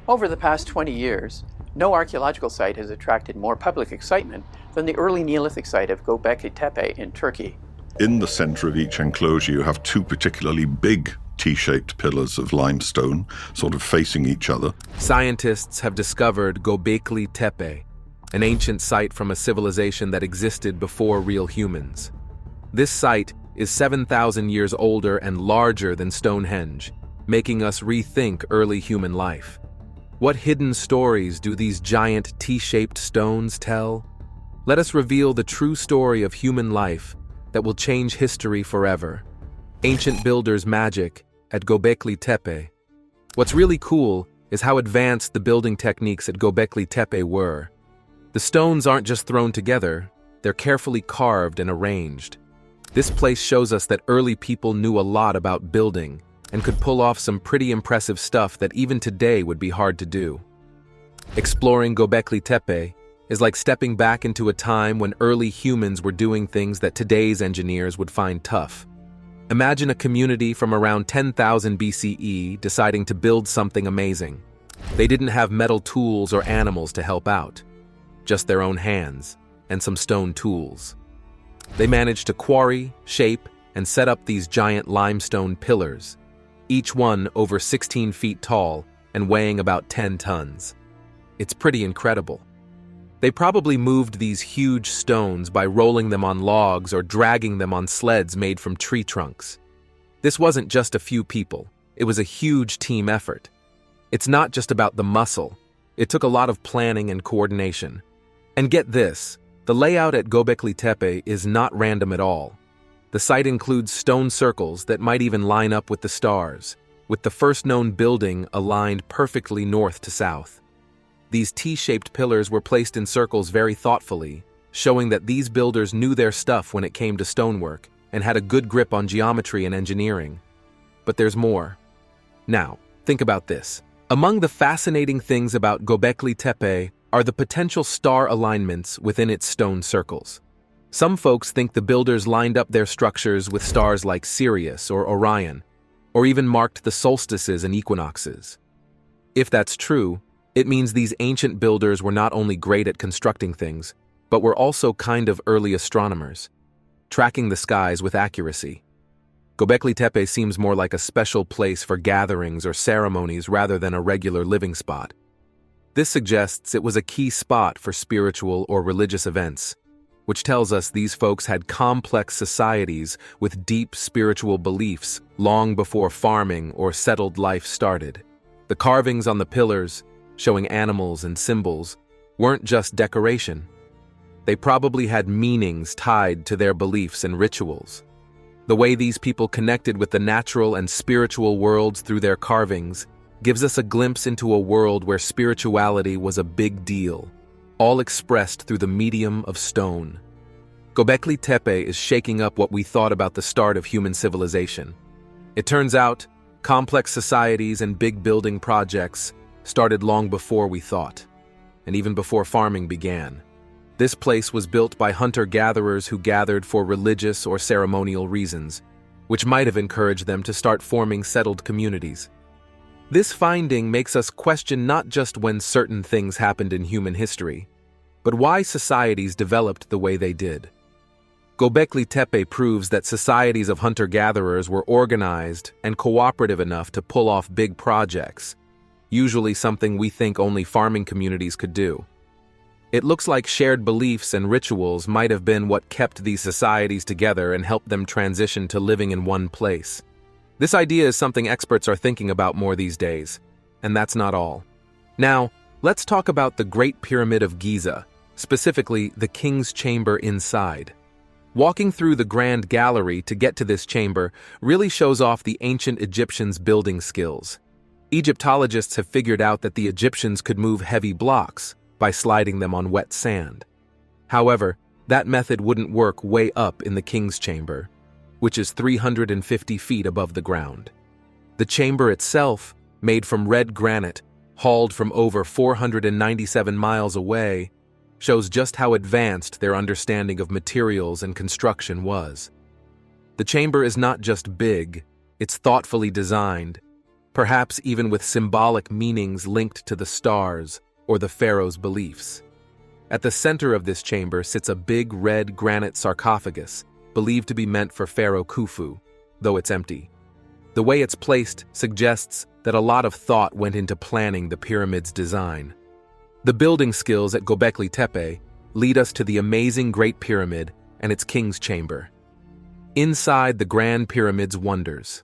Over the past 20 years, no archaeological site has attracted more public excitement than the early Neolithic site of Göbekli Tepe in Turkey. In the center of each enclosure, you have two particularly big T-shaped pillars of limestone, sort of facing each other. Scientists have discovered Göbekli Tepe, an ancient site from a civilization that existed before real humans. This site is 7,000 years older and larger than Stonehenge, making us rethink early human life. What hidden stories do these giant T-shaped stones tell? Let us reveal the true story of human life that will change history forever. Ancient builders' magic at Göbekli Tepe. What's really cool is how advanced the building techniques at Göbekli Tepe were. The stones aren't just thrown together, they're carefully carved and arranged. This place shows us that early people knew a lot about building and could pull off some pretty impressive stuff that even today would be hard to do. Exploring Göbekli Tepe is like stepping back into a time when early humans were doing things that today's engineers would find tough. Imagine a community from around 10,000 BCE deciding to build something amazing. They didn't have metal tools or animals to help out, just their own hands and some stone tools. They managed to quarry, shape, and set up these giant limestone pillars, each one over 16 feet tall and weighing about 10 tons. It's pretty incredible. They probably moved these huge stones by rolling them on logs or dragging them on sleds made from tree trunks. This wasn't just a few people, it was a huge team effort. It's not just about the muscle, it took a lot of planning and coordination. And get this, the layout at Göbekli Tepe is not random at all. The site includes stone circles that might even line up with the stars, with the first known building aligned perfectly north to south. These T-shaped pillars were placed in circles very thoughtfully, showing that these builders knew their stuff when it came to stonework and had a good grip on geometry and engineering. But there's more. Now, think about this. Among the fascinating things about Göbekli Tepe are the potential star alignments within its stone circles. Some folks think the builders lined up their structures with stars like Sirius or Orion, or even marked the solstices and equinoxes. If that's true, it means these ancient builders were not only great at constructing things, but were also kind of early astronomers, tracking the skies with accuracy. Göbekli Tepe seems more like a special place for gatherings or ceremonies rather than a regular living spot. This suggests it was a key spot for spiritual or religious events, which tells us these folks had complex societies with deep spiritual beliefs long before farming or settled life started. The carvings on the pillars, showing animals and symbols, weren't just decoration. They probably had meanings tied to their beliefs and rituals. The way these people connected with the natural and spiritual worlds through their carvings gives us a glimpse into a world where spirituality was a big deal, all expressed through the medium of stone. Göbekli Tepe is shaking up what we thought about the start of human civilization. It turns out, complex societies and big building projects started long before we thought, and even before farming began. This place was built by hunter-gatherers who gathered for religious or ceremonial reasons, which might have encouraged them to start forming settled communities. This finding makes us question not just when certain things happened in human history, but why societies developed the way they did. Göbekli Tepe proves that societies of hunter-gatherers were organized and cooperative enough to pull off big projects, usually something we think only farming communities could do. It looks like shared beliefs and rituals might have been what kept these societies together and helped them transition to living in one place. This idea is something experts are thinking about more these days, and that's not all. Now, let's talk about the Great Pyramid of Giza, specifically the King's Chamber inside. Walking through the Grand Gallery to get to this chamber really shows off the ancient Egyptians' building skills. Egyptologists have figured out that the Egyptians could move heavy blocks by sliding them on wet sand. However, that method wouldn't work way up in the King's Chamber, which is 350 feet above the ground. The chamber itself, made from red granite, hauled from over 497 miles away, shows just how advanced their understanding of materials and construction was. The chamber is not just big, it's thoughtfully designed. perhaps even with symbolic meanings linked to the stars or the pharaoh's beliefs. At the center of this chamber sits a big red granite sarcophagus, believed to be meant for Pharaoh Khufu, though it's empty. The way it's placed suggests that a lot of thought went into planning the pyramid's design. The building skills at Göbekli Tepe lead us to the amazing Great Pyramid and its king's chamber. Inside the Grand Pyramid's wonders.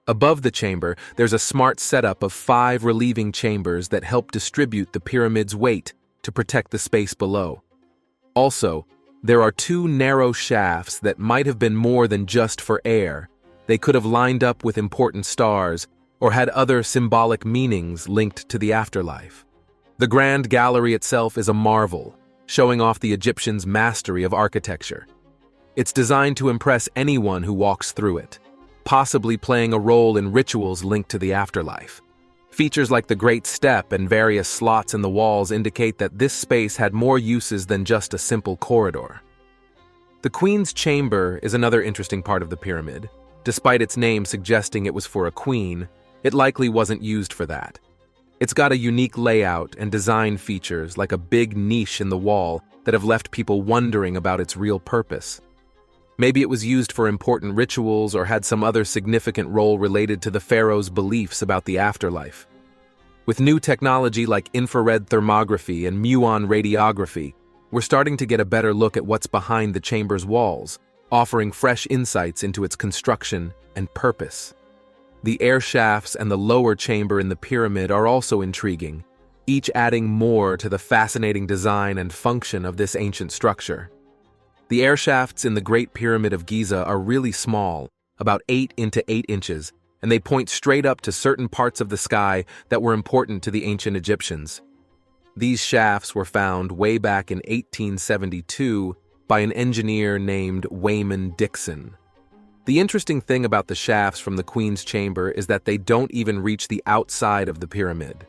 Above the chamber, there's a smart setup of 5 relieving chambers that help distribute the pyramid's weight to protect the space below. Also, there are 2 narrow shafts that might have been more than just for air. They could have lined up with important stars or had other symbolic meanings linked to the afterlife. The Grand Gallery itself is a marvel, showing off the Egyptians' mastery of architecture. It's designed to impress anyone who walks through it, possibly playing a role in rituals linked to the afterlife. Features like the Great Step and various slots in the walls indicate that this space had more uses than just a simple corridor. The Queen's Chamber is another interesting part of the pyramid. Despite its name suggesting it was for a queen, it likely wasn't used for that. It's got a unique layout and design features like a big niche in the wall that have left people wondering about its real purpose. Maybe it was used for important rituals or had some other significant role related to the pharaoh's beliefs about the afterlife. With new technology like infrared thermography and muon radiography, we're starting to get a better look at what's behind the chamber's walls, offering fresh insights into its construction and purpose. The air shafts and the lower chamber in the pyramid are also intriguing, each adding more to the fascinating design and function of this ancient structure. The air shafts in the Great Pyramid of Giza are really small, about 8 into 8 inches, and they point straight up to certain parts of the sky that were important to the ancient Egyptians. These shafts were found way back in 1872 by an engineer named Wayman Dixon. The interesting thing about the shafts from the Queen's Chamber is that they don't even reach the outside of the pyramid.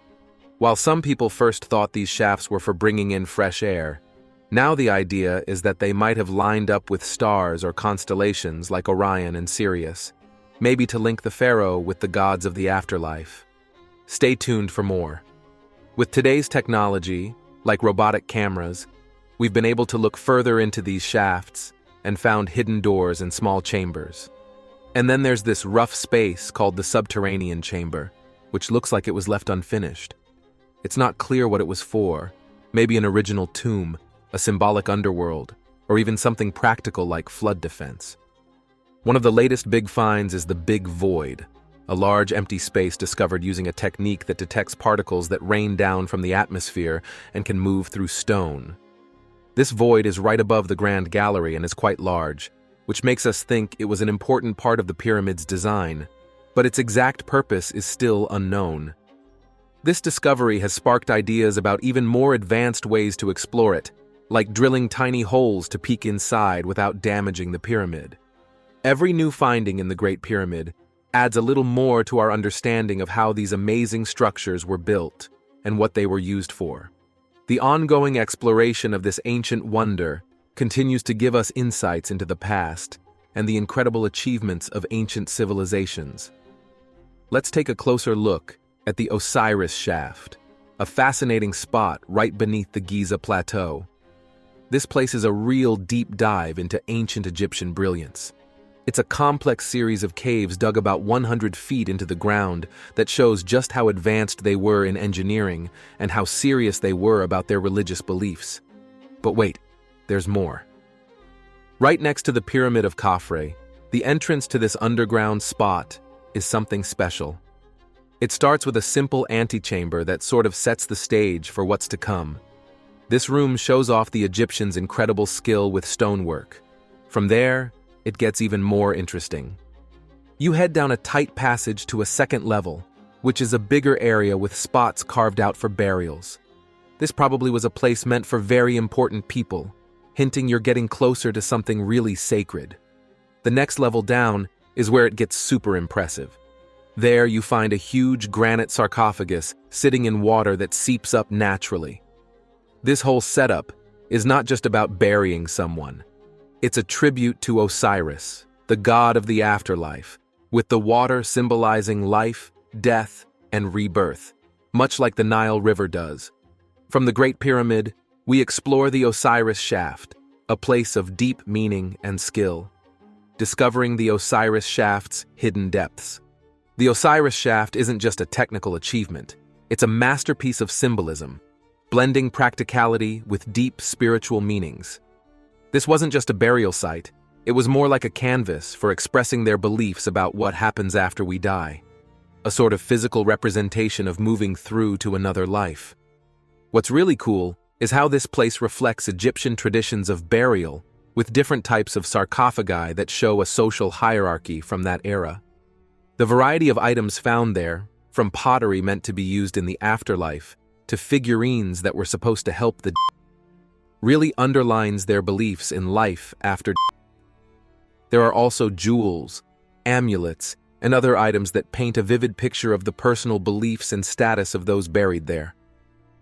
While some people first thought these shafts were for bringing in fresh air, now the idea is that they might have lined up with stars or constellations like Orion and Sirius, maybe to link the pharaoh with the gods of the afterlife. Stay tuned for more. With today's technology, like robotic cameras, we've been able to look further into these shafts and found hidden doors and small chambers. And then there's this rough space called the subterranean chamber, which looks like it was left unfinished. It's not clear what it was for, maybe an original tomb, a symbolic underworld, or even something practical like flood defense. One of the latest big finds is the Big Void, a large empty space discovered using a technique that detects particles that rain down from the atmosphere and can move through stone. This void is right above the Grand Gallery and is quite large, which makes us think it was an important part of the pyramid's design, but its exact purpose is still unknown. This discovery has sparked ideas about even more advanced ways to explore it, like drilling tiny holes to peek inside without damaging the pyramid. Every new finding in the Great Pyramid adds a little more to our understanding of how these amazing structures were built and what they were used for. The ongoing exploration of this ancient wonder continues to give us insights into the past and the incredible achievements of ancient civilizations. Let's take a closer look at the Osiris shaft, a fascinating spot right beneath the Giza Plateau. This place is a real deep dive into ancient Egyptian brilliance. It's a complex series of caves dug about 100 feet into the ground that shows just how advanced they were in engineering and how serious they were about their religious beliefs. But wait, there's more. Right next to the Pyramid of Khafre, the entrance to this underground spot is something special. It starts with a simple antechamber that sort of sets the stage for what's to come. This room shows off the Egyptians' incredible skill with stonework. From there, it gets even more interesting. You head down a tight passage to a second level, which is a bigger area with spots carved out for burials. This probably was a place meant for very important people, hinting you're getting closer to something really sacred. The next level down is where it gets super impressive. There you find a huge granite sarcophagus sitting in water that seeps up naturally. This whole setup is not just about burying someone. It's a tribute to Osiris, the god of the afterlife, with the water symbolizing life death, and rebirth, much like the Nile River does. From the Great Pyramid, we explore the Osiris shaft, a place of deep meaning and skill, discovering the Osiris shaft's hidden depths. The Osiris shaft isn't just a technical achievement, it's a masterpiece of symbolism, blending practicality with deep spiritual meanings. This wasn't just a burial site, it was more like a canvas for expressing their beliefs about what happens after we die, a sort of physical representation of moving through to another life. What's really cool is how this place reflects Egyptian traditions of burial with different types of sarcophagi that show a social hierarchy from that era. The variety of items found there, from pottery meant to be used in the afterlife to figurines that were supposed to help the really underlines their beliefs in life after. There are also jewels, amulets, and other items that paint a vivid picture of the personal beliefs and status of those buried there.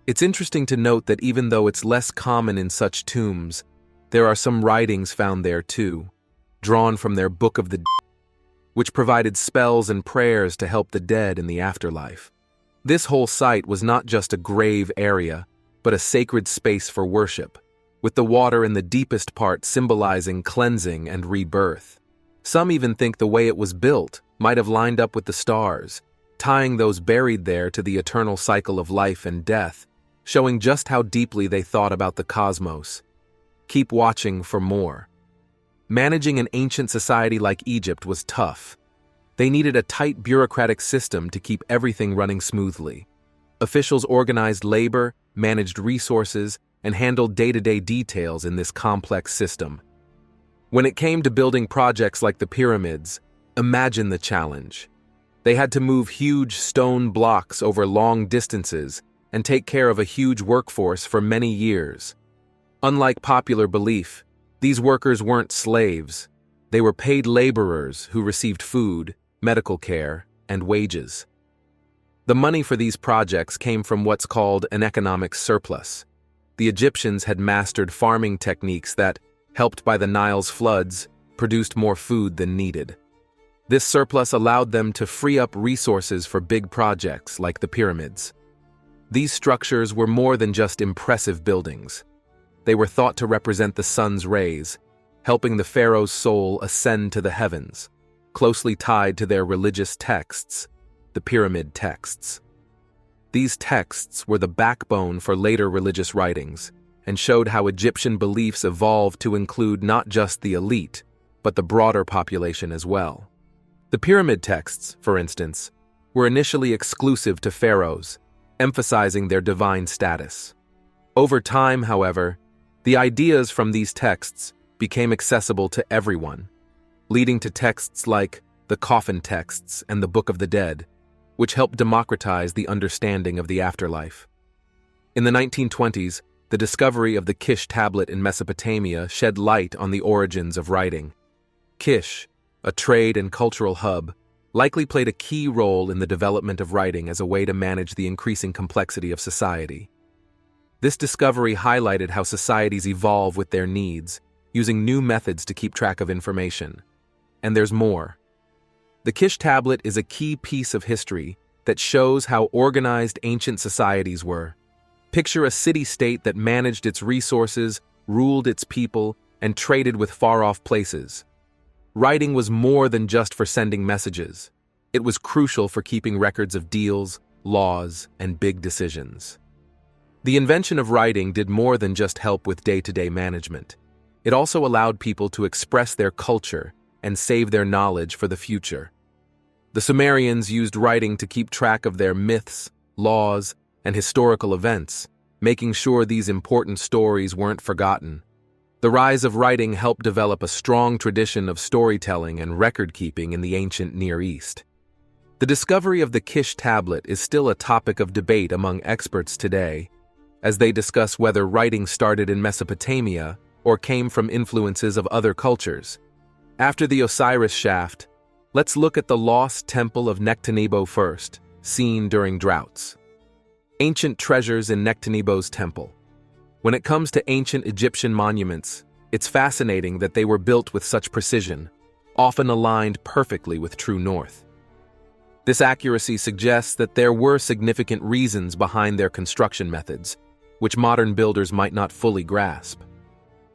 It's interesting to note that even though it's less common in such tombs, there are some writings found there too, drawn from their Book of the which provided spells and prayers to help the dead in the afterlife. This whole site was not just a grave area, but a sacred space for worship, with the water in the deepest part symbolizing cleansing and rebirth. Some even think the way it was built might have lined up with the stars, tying those buried there to the eternal cycle of life and death, showing just how deeply they thought about the cosmos. Keep watching for more. Managing an ancient society like Egypt was tough. They needed a tight bureaucratic system to keep everything running smoothly. Officials organized labor, managed resources, and handled day-to-day details in this complex system. When it came to building projects like the pyramids, imagine the challenge. They had to move huge stone blocks over long distances and take care of a huge workforce for many years. Unlike popular belief, these workers weren't slaves. They were paid laborers who received food, medical care, and wages. The money for these projects came from what's called an economic surplus. The Egyptians had mastered farming techniques that, helped by the Nile's floods, produced more food than needed. This surplus allowed them to free up resources for big projects like the pyramids. These structures were more than just impressive buildings. They were thought to represent the sun's rays, helping the pharaoh's soul ascend to the heavens, closely tied to their religious texts, the pyramid texts. These texts were the backbone for later religious writings and showed how Egyptian beliefs evolved to include not just the elite, but the broader population as well. The pyramid texts, for instance, were initially exclusive to pharaohs, emphasizing their divine status. Over time, however, the ideas from these texts became accessible to everyone, leading to texts like the coffin texts and the Book of the Dead, which helped democratize the understanding of the afterlife. In the 1920s, the discovery of the Kish tablet in Mesopotamia shed light on the origins of writing. Kish, a trade and cultural hub, likely played a key role in the development of writing as a way to manage the increasing complexity of society. This discovery highlighted how societies evolve with their needs, using new methods to keep track of information. And there's more. The Kish tablet is a key piece of history that shows how organized ancient societies were. Picture a city-state that managed its resources, ruled its people, and traded with far-off places. Writing was more than just for sending messages. It was crucial for keeping records of deals, laws, and big decisions. The invention of writing did more than just help with day-to-day management. It also allowed people to express their culture and save their knowledge for the future. The Sumerians used writing to keep track of their myths, laws, and historical events, making sure these important stories weren't forgotten. The rise of writing helped develop a strong tradition of storytelling and record-keeping in the ancient Near East. The discovery of the Kish tablet is still a topic of debate among experts today, as they discuss whether writing started in Mesopotamia or came from influences of other cultures. After the Osiris shaft, let's look at the lost temple of Nectanebo first, seen during droughts. Ancient treasures in Nectanebo's temple. When it comes to ancient Egyptian monuments, it's fascinating that they were built with such precision, often aligned perfectly with true north. This accuracy suggests that there were significant reasons behind their construction methods, which modern builders might not fully grasp.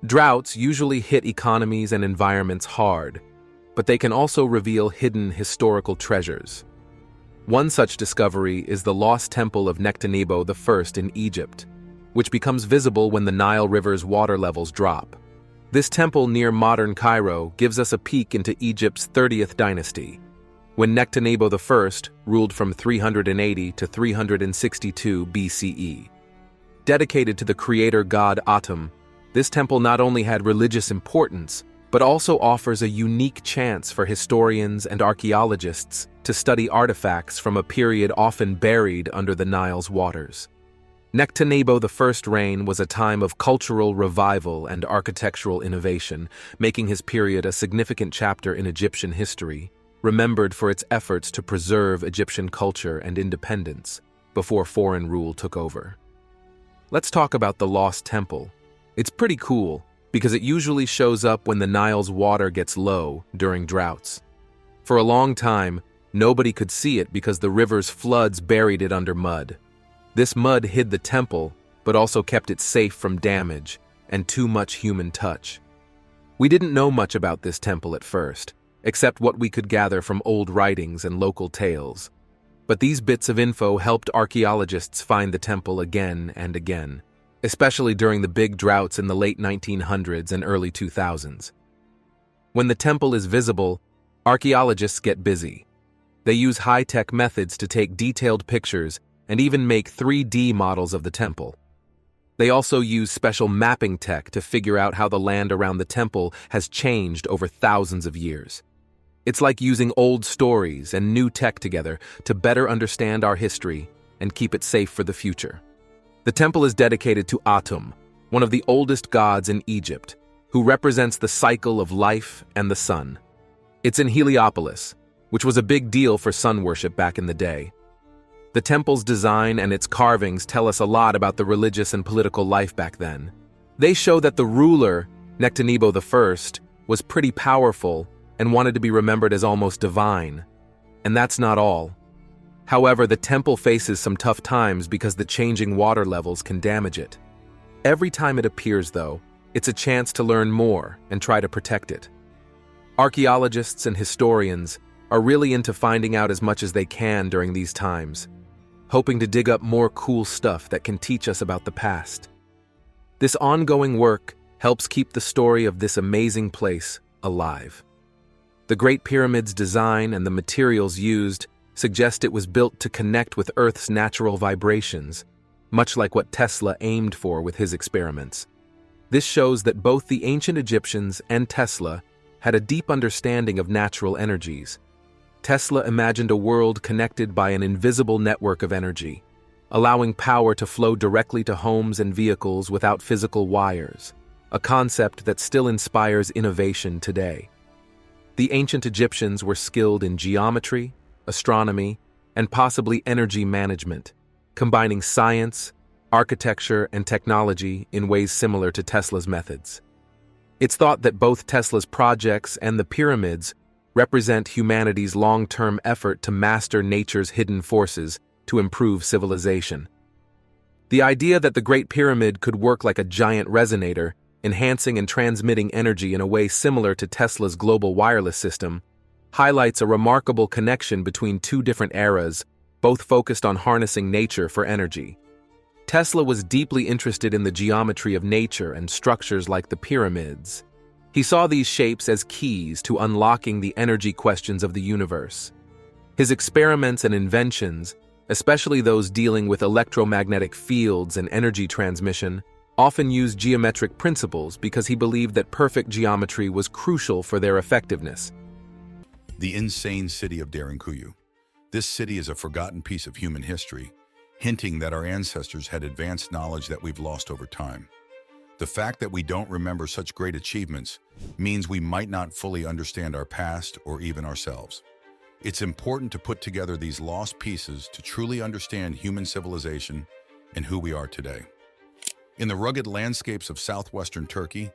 Droughts usually hit economies and environments hard, but they can also reveal hidden historical treasures. One such discovery is the lost temple of Nectanebo I in Egypt, which becomes visible when the Nile River's water levels drop. This temple near modern Cairo gives us a peek into Egypt's 30th dynasty, when Nectanebo I ruled from 380 to 362 BCE. Dedicated to the creator god Atum, this temple not only had religious importance, but also offers a unique chance for historians and archaeologists to study artifacts from a period often buried under the Nile's waters. Nectanebo I's reign was a time of cultural revival and architectural innovation, making his period a significant chapter in Egyptian history, remembered for its efforts to preserve Egyptian culture and independence before foreign rule took over. Let's talk about the Lost Temple. It's pretty cool because it usually shows up when the Nile's water gets low during droughts. For a long time, nobody could see it because the river's floods buried it under mud. This mud hid the temple, but also kept it safe from damage and too much human touch. We didn't know much about this temple at first, except what we could gather from old writings and local tales. But these bits of info helped archaeologists find the temple again and again, especially during the big droughts in the late 1900s and early 2000s. When the temple is visible, archaeologists get busy. They use high-tech methods to take detailed pictures and even make 3D models of the temple. They also use special mapping tech to figure out how the land around the temple has changed over thousands of years. It's like using old stories and new tech together to better understand our history and keep it safe for the future. The temple is dedicated to Atum, one of the oldest gods in Egypt, who represents the cycle of life and the sun. It's in Heliopolis, which was a big deal for sun worship back in the day. The temple's design and its carvings tell us a lot about the religious and political life back then. They show that the ruler, Nectanebo I, was pretty powerful and wanted to be remembered as almost divine. And that's not all. However, the temple faces some tough times because the changing water levels can damage it. Every time it appears, though, it's a chance to learn more and try to protect it. Archaeologists and historians are really into finding out as much as they can during these times, hoping to dig up more cool stuff that can teach us about the past. This ongoing work helps keep the story of this amazing place alive. The Great Pyramid's design and the materials used suggest it was built to connect with Earth's natural vibrations, much like what Tesla aimed for with his experiments. This shows that both the ancient Egyptians and Tesla had a deep understanding of natural energies. Tesla imagined a world connected by an invisible network of energy, allowing power to flow directly to homes and vehicles without physical wires, a concept that still inspires innovation today. The ancient Egyptians were skilled in geometry, astronomy, and possibly energy management, combining science, architecture, and technology in ways similar to Tesla's methods. It's thought that both Tesla's projects and the pyramids represent humanity's long-term effort to master nature's hidden forces to improve civilization. The idea that the Great Pyramid could work like a giant resonator, enhancing and transmitting energy in a way similar to Tesla's global wireless system, highlights a remarkable connection between two different eras, both focused on harnessing nature for energy. Tesla was deeply interested in the geometry of nature and structures like the pyramids. He saw these shapes as keys to unlocking the energy questions of the universe. His experiments and inventions, especially those dealing with electromagnetic fields and energy transmission, often used geometric principles because he believed that perfect geometry was crucial for their effectiveness. The insane city of Derinkuyu. This city is a forgotten piece of human history, hinting that our ancestors had advanced knowledge that we've lost over time. The fact that we don't remember such great achievements means we might not fully understand our past or even ourselves. It's important to put together these lost pieces to truly understand human civilization and who we are today. In the rugged landscapes of southwestern Turkey,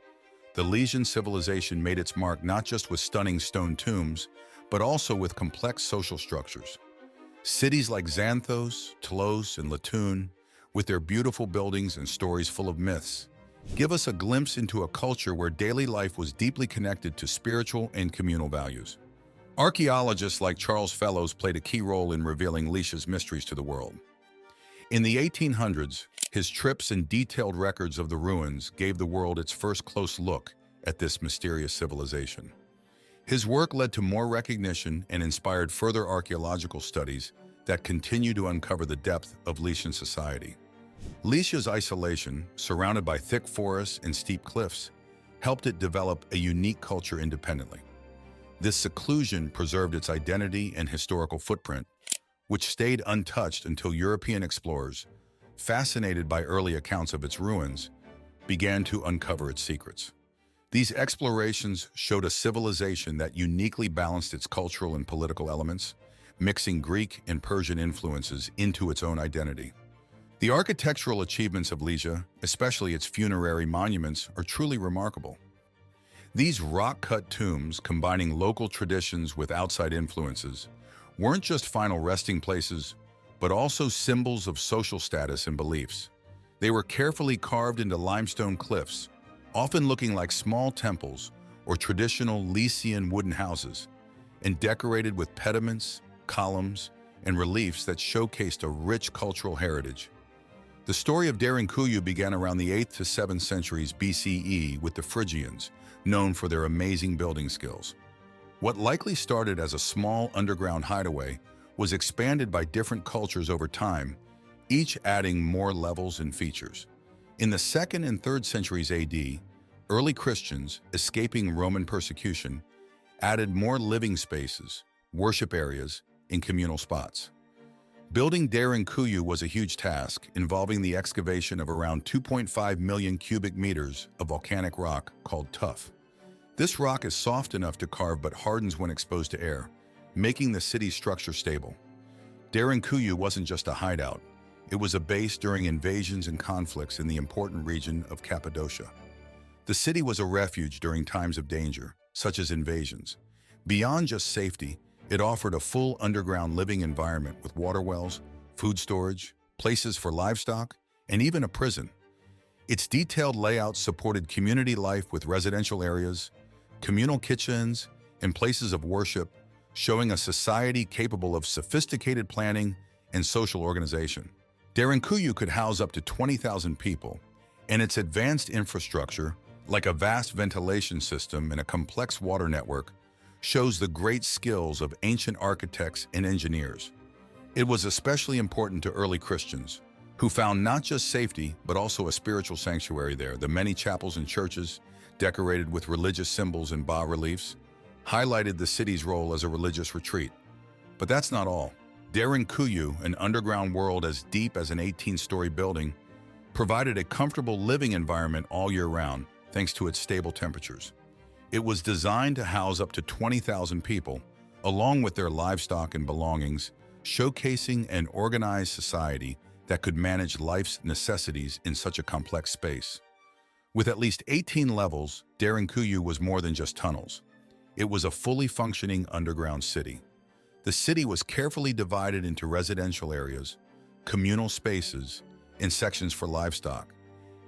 the Lycian civilization made its mark not just with stunning stone tombs, but also with complex social structures. Cities like Xanthos, Telos, and Latun, with their beautiful buildings and stories full of myths, give us a glimpse into a culture where daily life was deeply connected to spiritual and communal values. Archaeologists like Charles Fellows played a key role in revealing Lish's mysteries to the world. In the 1800s, his trips and detailed records of the ruins gave the world its first close look at this mysterious civilization. His work led to more recognition and inspired further archaeological studies that continue to uncover the depth of Lishan society. Lisha's isolation, surrounded by thick forests and steep cliffs, helped it develop a unique culture independently. This seclusion preserved its identity and historical footprint, which stayed untouched until European explorers, fascinated by early accounts of its ruins, began to uncover its secrets. These explorations showed a civilization that uniquely balanced its cultural and political elements, mixing Greek and Persian influences into its own identity. The architectural achievements of Lisha, especially its funerary monuments, are truly remarkable. These rock-cut tombs, combining local traditions with outside influences, weren't just final resting places, but also symbols of social status and beliefs. They were carefully carved into limestone cliffs, often looking like small temples or traditional Lycian wooden houses, and decorated with pediments, columns, and reliefs that showcased a rich cultural heritage. The story of Derinkuyu began around the 8th to 7th centuries BCE with the Phrygians, known for their amazing building skills. What likely started as a small underground hideaway was expanded by different cultures over time, each adding more levels and features. In the 2nd and 3rd centuries AD, early Christians, escaping Roman persecution, added more living spaces, worship areas, and communal spots. Building Derinkuyu was a huge task, involving the excavation of around 2.5 million cubic meters of volcanic rock called tuff. This rock is soft enough to carve but hardens when exposed to air, making the city's structure stable. Derinkuyu wasn't just a hideout. It was a base during invasions and conflicts in the important region of Cappadocia. The city was a refuge during times of danger, such as invasions. Beyond just safety, it offered a full underground living environment with water wells, food storage, places for livestock, and even a prison. Its detailed layout supported community life with residential areas, communal kitchens, and places of worship, showing a society capable of sophisticated planning and social organization. Derinkuyu could house up to 20,000 people, and its advanced infrastructure, like a vast ventilation system and a complex water network, shows the great skills of ancient architects and engineers. It was especially important to early Christians, who found not just safety, but also a spiritual sanctuary there. The many chapels and churches, decorated with religious symbols and bas-reliefs, highlighted the city's role as a religious retreat. But that's not all. Derinkuyu, an underground world as deep as an 18-story building, provided a comfortable living environment all year round, thanks to its stable temperatures. It was designed to house up to 20,000 people, along with their livestock and belongings, showcasing an organized society that could manage life's necessities in such a complex space. With at least 18 levels, Derinkuyu was more than just tunnels. It was a fully functioning underground city. The city was carefully divided into residential areas, communal spaces, and sections for livestock,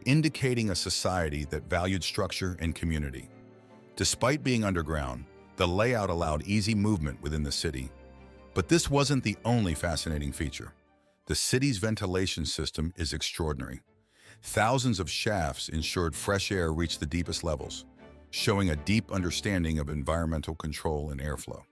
indicating a society that valued structure and community. Despite being underground, the layout allowed easy movement within the city. But this wasn't the only fascinating feature. The city's ventilation system is extraordinary. Thousands of shafts ensured fresh air reached the deepest levels, showing a deep understanding of environmental control and airflow.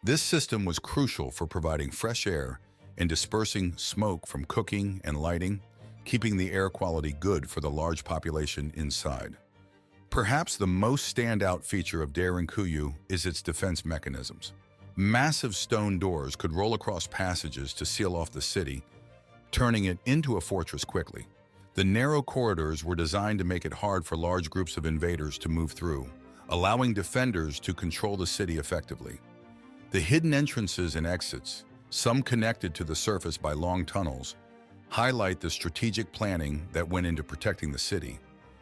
This system was crucial for providing fresh air and dispersing smoke from cooking and lighting, keeping the air quality good for the large population inside. Perhaps the most standout feature of Derinkuyu is its defense mechanisms. Massive stone doors could roll across passages to seal off the city, turning it into a fortress quickly. The narrow corridors were designed to make it hard for large groups of invaders to move through, allowing defenders to control the city effectively. The hidden entrances and exits, some connected to the surface by long tunnels, highlight the strategic planning that went into protecting the city.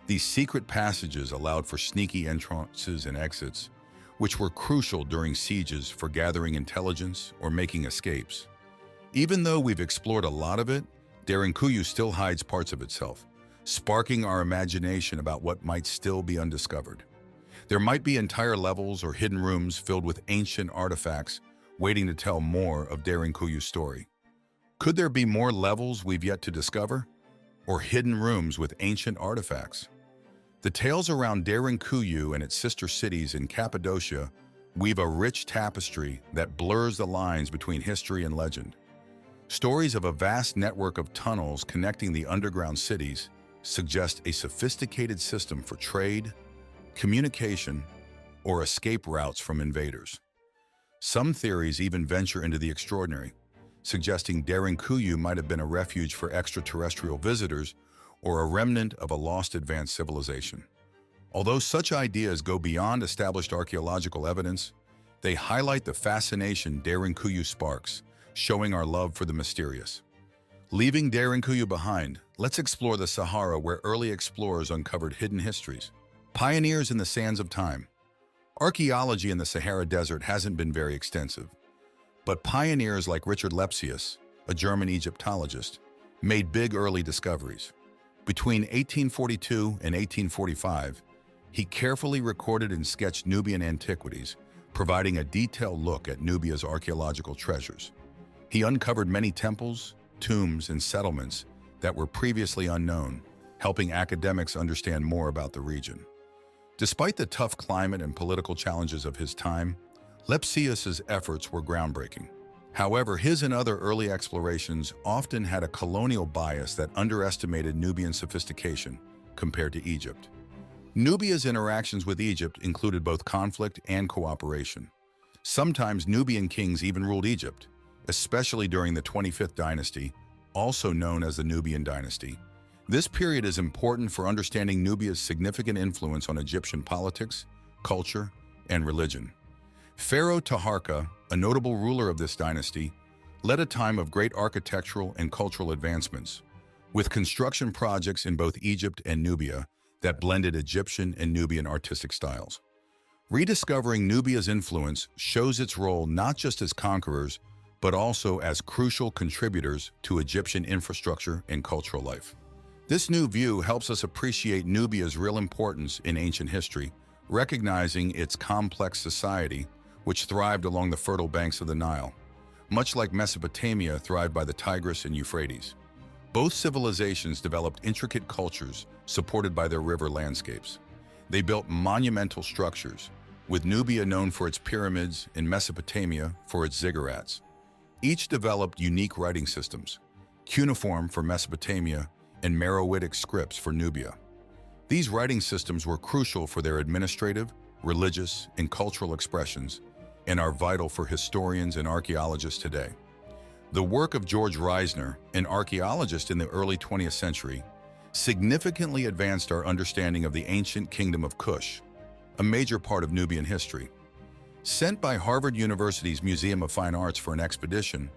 These secret passages allowed for sneaky entrances and exits, which were crucial during sieges for gathering intelligence or making escapes. Even though we've explored a lot of it, Derinkuyu still hides parts of itself, sparking our imagination about what might still be undiscovered. There might be entire levels or hidden rooms filled with ancient artifacts waiting to tell more of Derinkuyu's story. Could there be more levels we've yet to discover? Or hidden rooms with ancient artifacts? The tales around Derinkuyu and its sister cities in Cappadocia weave a rich tapestry that blurs the lines between history and legend. Stories of a vast network of tunnels connecting the underground cities suggest a sophisticated system for trade, communication, or escape routes from invaders. Some theories even venture into the extraordinary, suggesting Derinkuyu might have been a refuge for extraterrestrial visitors or a remnant of a lost advanced civilization. Although such ideas go beyond established archaeological evidence, they highlight the fascination Derinkuyu sparks, showing our love for the mysterious. Leaving Derinkuyu behind, let's explore the Sahara where early explorers uncovered hidden histories. Pioneers in the sands of time. Archaeology in the Sahara Desert hasn't been very extensive, but pioneers like Richard Lepsius, a German Egyptologist, made big early discoveries. Between 1842 and 1845, he carefully recorded and sketched Nubian antiquities, providing a detailed look at Nubia's archaeological treasures. He uncovered many temples, tombs, and settlements that were previously unknown, helping academics understand more about the region. Despite the tough climate and political challenges of his time, Lepsius's efforts were groundbreaking. However, his and other early explorations often had a colonial bias that underestimated Nubian sophistication compared to Egypt. Nubia's interactions with Egypt included both conflict and cooperation. Sometimes Nubian kings even ruled Egypt, especially during the 25th dynasty, also known as the Nubian dynasty. This period is important for understanding Nubia's significant influence on Egyptian politics, culture, and religion. Pharaoh Taharqa, a notable ruler of this dynasty, led a time of great architectural and cultural advancements, with construction projects in both Egypt and Nubia that blended Egyptian and Nubian artistic styles. Rediscovering Nubia's influence shows its role not just as conquerors, but also as crucial contributors to Egyptian infrastructure and cultural life. This new view helps us appreciate Nubia's real importance in ancient history, recognizing its complex society, which thrived along the fertile banks of the Nile, much like Mesopotamia thrived by the Tigris and Euphrates. Both civilizations developed intricate cultures supported by their river landscapes. They built monumental structures, with Nubia known for its pyramids and Mesopotamia for its ziggurats. Each developed unique writing systems, cuneiform for Mesopotamia and Meroitic scripts for Nubia. These writing systems were crucial for their administrative, religious, and cultural expressions, and are vital for historians and archaeologists today. The work of George Reisner, an archaeologist in the early 20th century, significantly advanced our understanding of the ancient kingdom of Kush, a major part of Nubian history. Sent by Harvard University's Museum of Fine Arts for an expedition,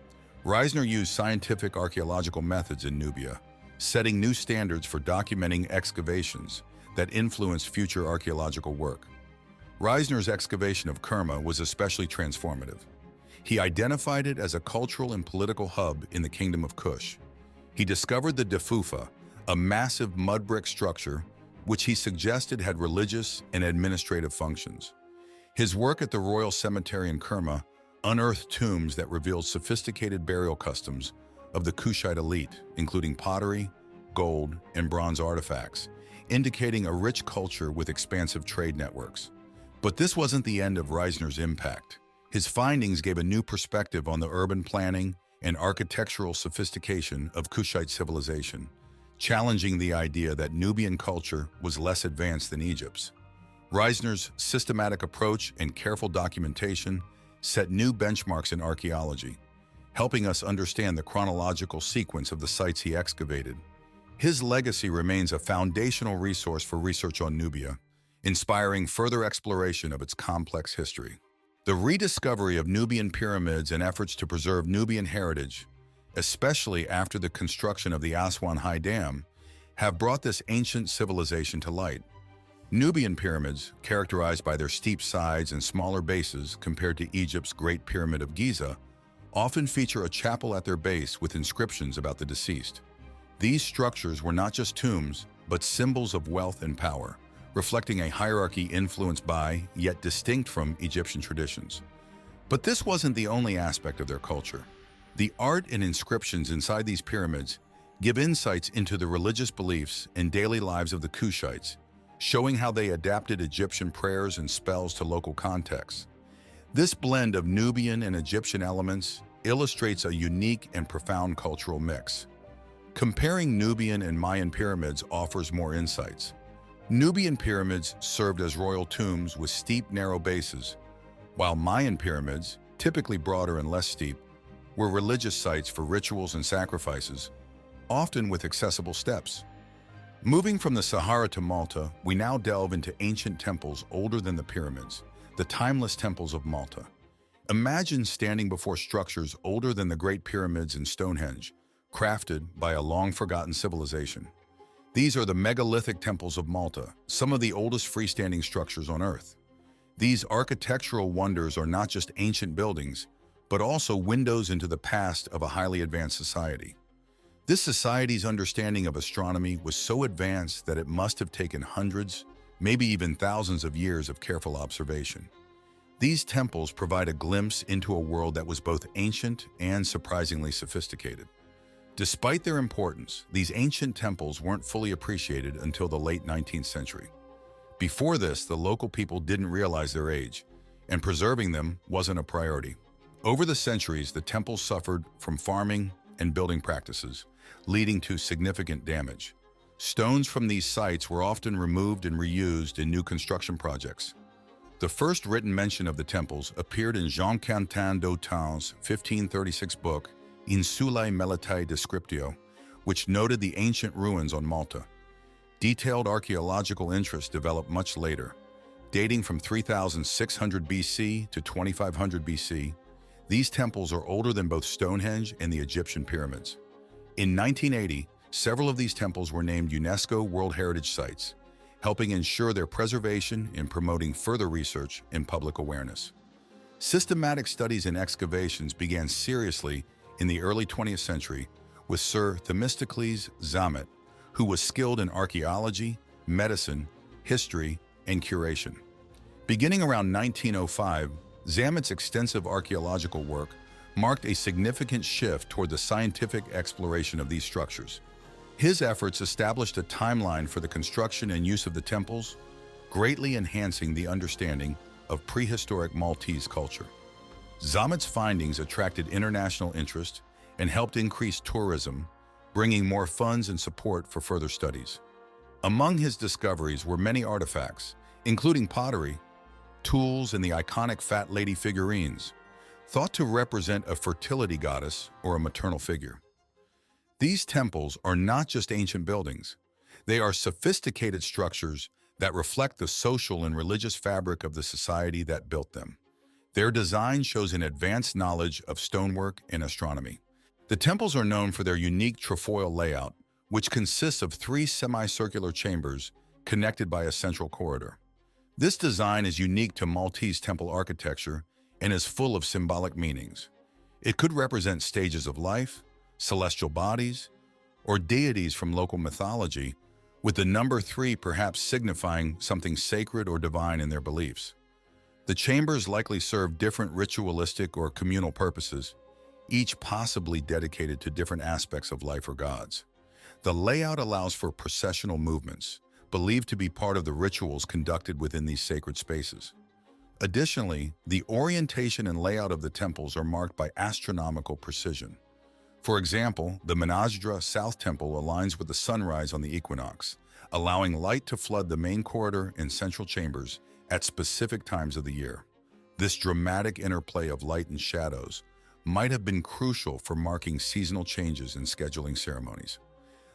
Reisner used scientific archaeological methods in Nubia, setting new standards for documenting excavations that influenced future archaeological work. Reisner's excavation of Kerma was especially transformative. He identified it as a cultural and political hub in the Kingdom of Kush. He discovered the Defufa, a massive mud brick structure which he suggested had religious and administrative functions. His work at the Royal Cemetery in Kerma unearthed tombs that revealed sophisticated burial customs of the Kushite elite, including pottery, gold, and bronze artifacts, indicating a rich culture with expansive trade networks. But this wasn't the end of Reisner's impact. His findings gave a new perspective on the urban planning and architectural sophistication of Kushite civilization, challenging the idea that Nubian culture was less advanced than Egypt's. Reisner's systematic approach and careful documentation set new benchmarks in archaeology, helping us understand the chronological sequence of the sites he excavated. His legacy remains a foundational resource for research on Nubia, inspiring further exploration of its complex history. The rediscovery of Nubian pyramids and efforts to preserve Nubian heritage, especially after the construction of the Aswan High Dam, have brought this ancient civilization to light. Nubian pyramids, characterized by their steep sides and smaller bases compared to Egypt's Great Pyramid of Giza, often feature a chapel at their base with inscriptions about the deceased. These structures were not just tombs, but symbols of wealth and power, reflecting a hierarchy influenced by, yet distinct from, Egyptian traditions. But this wasn't the only aspect of their culture. The art and inscriptions inside these pyramids give insights into the religious beliefs and daily lives of the Kushites, showing how they adapted Egyptian prayers and spells to local contexts. This blend of Nubian and Egyptian elements illustrates a unique and profound cultural mix. Comparing Nubian and Mayan pyramids offers more insights. Nubian pyramids served as royal tombs with steep, narrow bases, while Mayan pyramids, typically broader and less steep, were religious sites for rituals and sacrifices, often with accessible steps. Moving from the Sahara to Malta, we now delve into ancient temples older than the pyramids, the timeless temples of Malta. Imagine standing before structures older than the Great Pyramids and Stonehenge, crafted by a long-forgotten civilization. These are the megalithic temples of Malta, some of the oldest freestanding structures on Earth. These architectural wonders are not just ancient buildings, but also windows into the past of a highly advanced society. This society's understanding of astronomy was so advanced that it must have taken hundreds, maybe even thousands of years of careful observation. These temples provide a glimpse into a world that was both ancient and surprisingly sophisticated. Despite their importance, these ancient temples weren't fully appreciated until the late 19th century. Before this, the local people didn't realize their age, and preserving them wasn't a priority. Over the centuries, the temples suffered from farming and building practices, leading to significant damage. Stones from these sites were often removed and reused in new construction projects. The first written mention of the temples appeared in Jean Quentin d'Autun's 1536 book, Insulae Melitae Descriptio, which noted the ancient ruins on Malta. Detailed archaeological interest developed much later. Dating from 3600 BC to 2500 BC, these temples are older than both Stonehenge and the Egyptian pyramids. In 1980, several of these temples were named UNESCO World Heritage Sites, helping ensure their preservation and promoting further research and public awareness. Systematic studies and excavations began seriously in the early 20th century with Sir Themistocles Zamet, who was skilled in archaeology, medicine, history, and curation. Beginning around 1905, Zamet's extensive archaeological work marked a significant shift toward the scientific exploration of these structures. His efforts established a timeline for the construction and use of the temples, greatly enhancing the understanding of prehistoric Maltese culture. Zamet's findings attracted international interest and helped increase tourism, bringing more funds and support for further studies. Among his discoveries were many artifacts, including pottery, tools, and the iconic Fat Lady figurines, thought to represent a fertility goddess or a maternal figure. These temples are not just ancient buildings. They are sophisticated structures that reflect the social and religious fabric of the society that built them. Their design shows an advanced knowledge of stonework and astronomy. The temples are known for their unique trefoil layout, which consists of 3 semicircular chambers connected by a central corridor. This design is unique to Maltese temple architecture and is full of symbolic meanings. It could represent stages of life, celestial bodies, or deities from local mythology, with the number 3 perhaps signifying something sacred or divine in their beliefs. The chambers likely serve different ritualistic or communal purposes, each possibly dedicated to different aspects of life or gods. The layout allows for processional movements, believed to be part of the rituals conducted within these sacred spaces. Additionally, the orientation and layout of the temples are marked by astronomical precision. For example, the Menasdra South Temple aligns with the sunrise on the equinox, allowing light to flood the main corridor and central chambers at specific times of the year. This dramatic interplay of light and shadows might have been crucial for marking seasonal changes in scheduling ceremonies.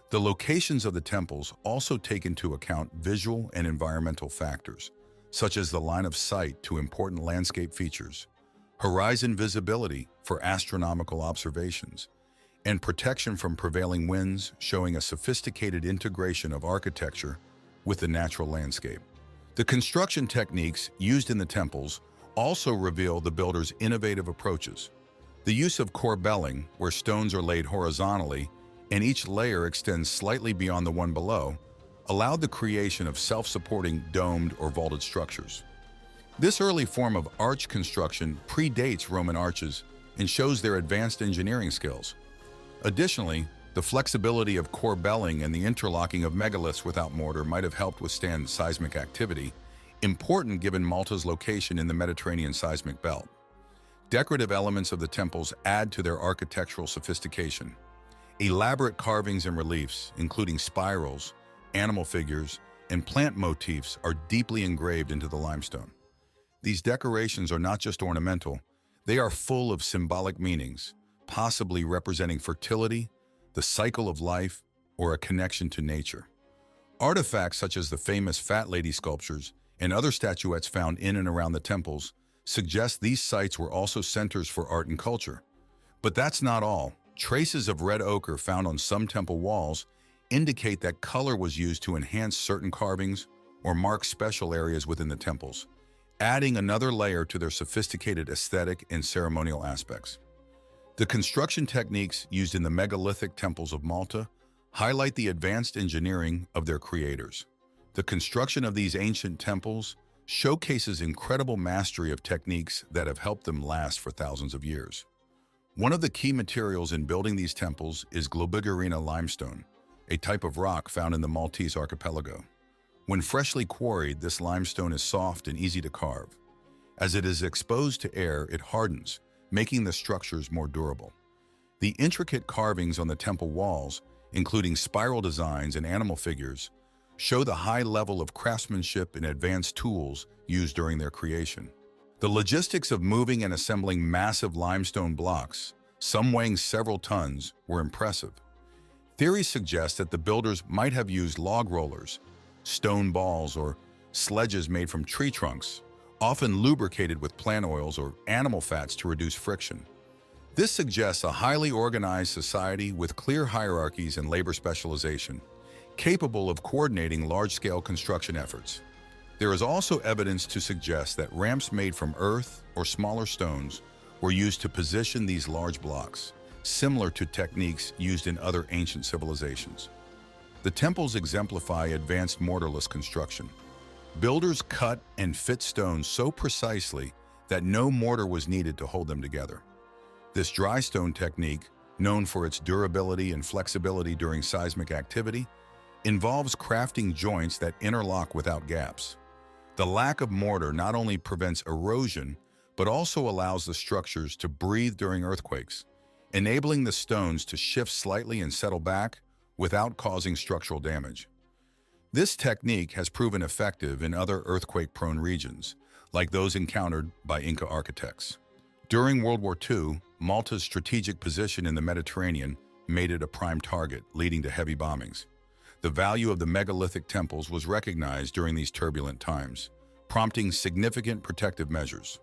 The locations of the temples also take into account visual and environmental factors, such as the line of sight to important landscape features, horizon visibility for astronomical observations, and protection from prevailing winds, showing a sophisticated integration of architecture with the natural landscape. The construction techniques used in the temples also reveal the builders' innovative approaches. The use of corbelling, where stones are laid horizontally and each layer extends slightly beyond the one below, allowed the creation of self-supporting domed or vaulted structures. This early form of arch construction predates Roman arches and shows their advanced engineering skills. Additionally, the flexibility of corbelling and the interlocking of megaliths without mortar might have helped withstand seismic activity, important given Malta's location in the Mediterranean seismic belt. Decorative elements of the temples add to their architectural sophistication. Elaborate carvings and reliefs, including spirals, animal figures, and plant motifs, are deeply engraved into the limestone. These decorations are not just ornamental, they are full of symbolic meanings, possibly representing fertility, the cycle of life, or a connection to nature. Artifacts such as the famous Fat Lady sculptures and other statuettes found in and around the temples suggest these sites were also centers for art and culture. But that's not all. Traces of red ochre found on some temple walls indicate that color was used to enhance certain carvings or mark special areas within the temples, adding another layer to their sophisticated aesthetic and ceremonial aspects. The construction techniques used in the megalithic temples of Malta highlight the advanced engineering of their creators. The construction of these ancient temples showcases incredible mastery of techniques that have helped them last for thousands of years. One of the key materials in building these temples is Globigerina limestone, a type of rock found in the Maltese archipelago. When freshly quarried, this limestone is soft and easy to carve. As it is exposed to air, it hardens, making the structures more durable. The intricate carvings on the temple walls, including spiral designs and animal figures, show the high level of craftsmanship and advanced tools used during their creation. The logistics of moving and assembling massive limestone blocks, some weighing several tons, were impressive. Theories suggest that the builders might have used log rollers, stone balls, or sledges made from tree trunks, often lubricated with plant oils or animal fats to reduce friction. This suggests a highly organized society with clear hierarchies and labor specialization, capable of coordinating large-scale construction efforts. There is also evidence to suggest that ramps made from earth or smaller stones were used to position these large blocks, similar to techniques used in other ancient civilizations. The temples exemplify advanced mortarless construction. Builders cut and fit stones so precisely that no mortar was needed to hold them together. This dry stone technique, known for its durability and flexibility during seismic activity, involves crafting joints that interlock without gaps. The lack of mortar not only prevents erosion, but also allows the structures to breathe during earthquakes, enabling the stones to shift slightly and settle back without causing structural damage. This technique has proven effective in other earthquake-prone regions, like those encountered by Inca architects. During World War II, Malta's strategic position in the Mediterranean made it a prime target, leading to heavy bombings. The value of the megalithic temples was recognized during these turbulent times, prompting significant protective measures.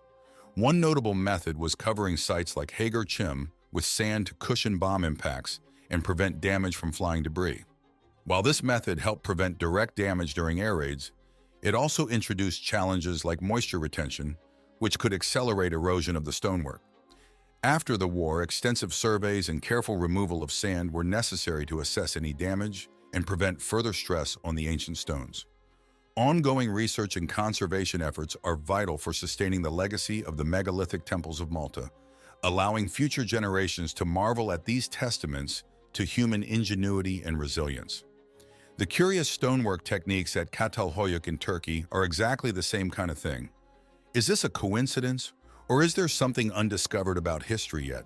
One notable method was covering sites like Hagar Chim with sand to cushion bomb impacts and prevent damage from flying debris. While this method helped prevent direct damage during air raids, it also introduced challenges like moisture retention, which could accelerate erosion of the stonework. After the war, extensive surveys and careful removal of sand were necessary to assess any damage and prevent further stress on the ancient stones. Ongoing research and conservation efforts are vital for sustaining the legacy of the megalithic temples of Malta, allowing future generations to marvel at these testaments to human ingenuity and resilience. The curious stonework techniques at Çatalhöyük in Turkey are exactly the same kind of thing. Is this a coincidence, or is there something undiscovered about history yet?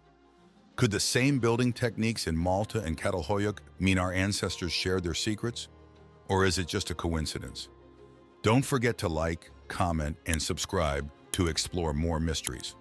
Could the same building techniques in Malta and Çatalhöyük mean our ancestors shared their secrets? Or is it just a coincidence? Don't forget to like, comment, and subscribe to explore more mysteries.